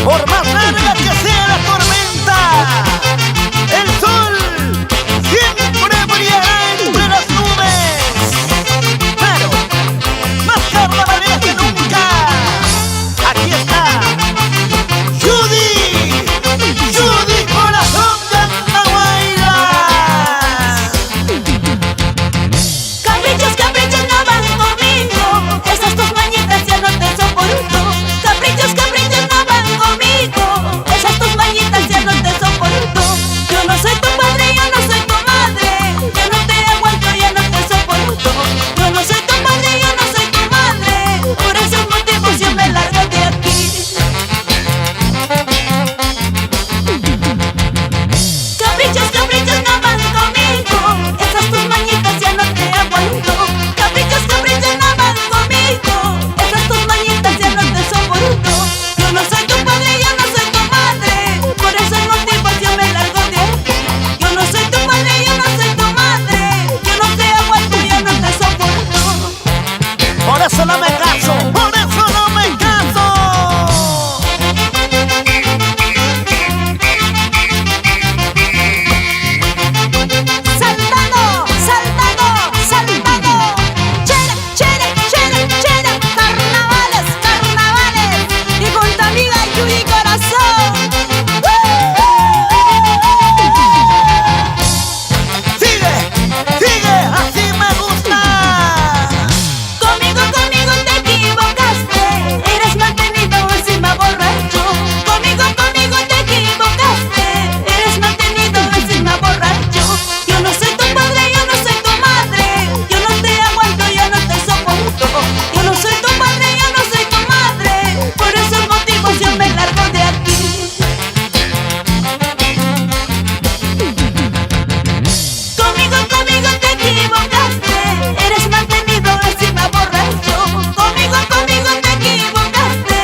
Por más larga que sea la tormenta, el sol siempre brillará entre las nubes. Pero más carnavalera que nunca. Aquí está Judy Corazón de Andahuaylas. Caprichos, caprichos no van conmigo, esas tus mañitas ya no te soporto. Caprichos, caprichos no van conmigo, esas tus mañitas ya no te soporto. Yo no soy tu padre, yo no soy tu madre, ya no te aguanto, ya no te soporto. Yo no soy tu padre, yo no soy tu madre, por esos motivos yo me largo de aquí. Caprichos, caprichos no van conmigo, esas tus mañitas ya no te aguanto. Caprichos, caprichos no van conmigo, esas tus mañitas ya no te soporto. Yo no soy tu padre, yo no soy tu madre, por esos motivos yo me largo de aquí. Yo no soy tu padre, yo no soy tu madre, yo no te aguanto, yo no te soporto. Por eso no me caso, por eso no me caso. Saltando, saltando, saltando. Chere, chere, chere, chere. Carnavales, carnavales. Y con tu amiga Judy Corazón. Sigue, sigue, así me gusta. Conmigo, conmigo te equivocaste. Eres mantenido encima borracho. Conmigo, conmigo te equivocaste. Eres mantenido encima borracho. Yo no soy tu padre, yo no soy tu madre. Yo no te aguanto, yo no te soporto. Yo no soy tu padre, yo no soy tu madre. Por esos motivos yo me largo de aquí. Conmigo, conmigo te equivocaste. Eres mantenido encima borracho. Conmigo, conmigo te equivocaste.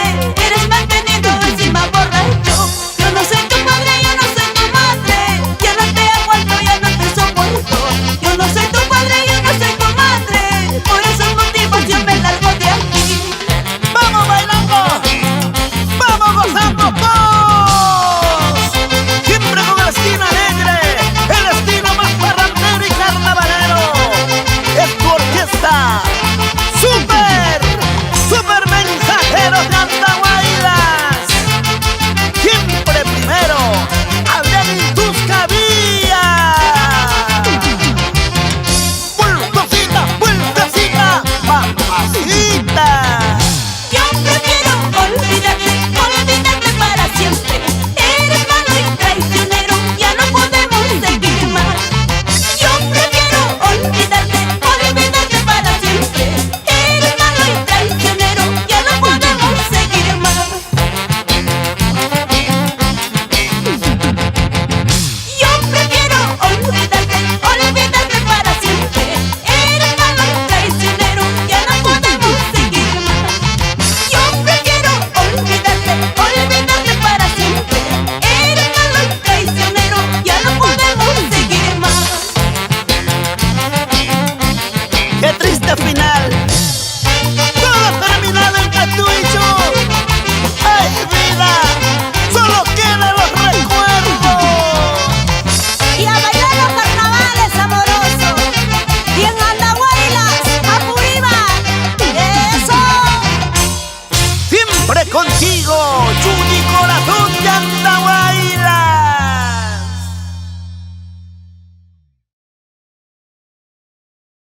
Eres mantenido encima borracho. Yo no soy tu padre, yo no soy tu madre. Ya no te aguanto, ya no te soporto. Yo no soy tu padre, yo no soy tu madre. Por esos motivos yo me largo de aquí. Vamos bailando, vamos gozando todos. Siempre con el estilo alegre, el estilo más parrandero y carnavalero. Es tu orquesta, super mensajeros de Andahuaylas. Siempre primero, hablan en tus cabillas. Vueltecita, mamacita. Yo prefiero olvidarte, olvidarte para siempre. Eres malo y traicionero, ya no podemos seguir más. Yo prefiero olvidarte, olvidarte para siempre. Eres malo y traicionero, ya no podemos seguir más. Yo prefiero olvidarte, olvidarte para siempre. Eres malo y traicionero, ya no podemos seguir más. Yo prefiero olvidarte, olvidarte para siempre. Eres malo y traicionero, ya no podemos seguir más. Qué triste final. Todo ha terminado entre tú y yo. ¡Ay, vida! Solo quedan los recuerdos. Y a bailar los carnavales amorosos. Y en Andahuaylas, Apurímac. ¡Eso! Siempre contigo, Judy Corazón